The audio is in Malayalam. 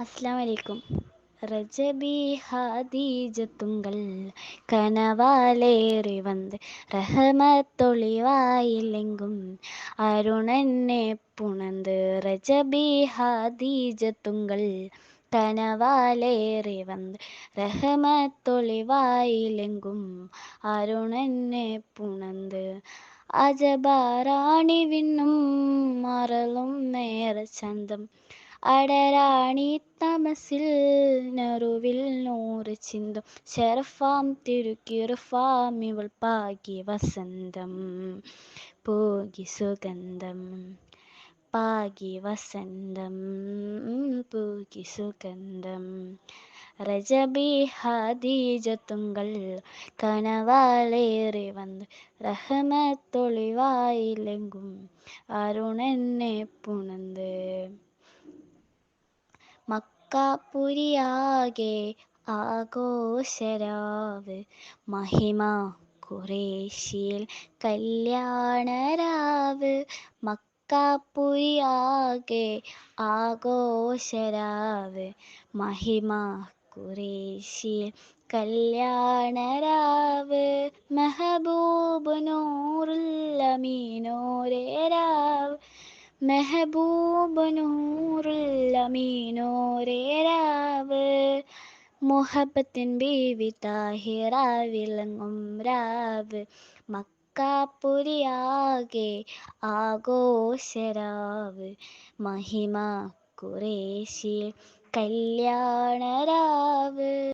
അസ്സലാമു അലൈക്കും. റജബി ഹാദീജത്തുങ്കൾ കനവാലേറി വന്ന് റഹമത്തൊളിവായിലെങ്കും അരുണനെ പുണർந்து റജബി ഹാദീജത്തുങ്കൾ കനവാലേറി വന്ന് റഹമത്തൊളിവായിലെങ്കും അരുണനെ പുണർந்து അജബാറാണി വിണ്ണും മറലും നേരെ ചന്തം അടരാണി തമസിൽ നെറുവിൽ നൂറ് ചിന്തും ശരഫാം തിരുക്കിറുഫാം ഇവൾ പാകി വസന്തം പോകി സുഗന്ധം പാകി വസന്തം പൂകി സുഗന്ധം റജബി ഹാദീജത്തുങ്കൾ കനവാലേറി വന്ന് റഹമത്തൊളിവായിലെങ്കും അരുണനെ പുണർந்து മക്കാപുരിയാകെ ആഘോഷരാവ് മഹിമ ഖുറേശിയിൽ കല്യാണരാവ് മക്കാപുരിയാകെ ആഘോഷരാവ് മഹിമ ഖുറേശിയിൽ കല്യാണരാവ് മെഹബൂബ് നൂറുൽ അമീനോരേ രാവ് മെഹബൂബ് നൂറുൽ അമീനോരേ രാവ് മുഹബത്തിൻ ബീവി താഹിറ വിളങ്ങും രാവ് മക്കാപുരിയാകെ ആഘോഷരാവ് മഹിമ ഖുറേശിയിൽ കല്യാണരാവ്.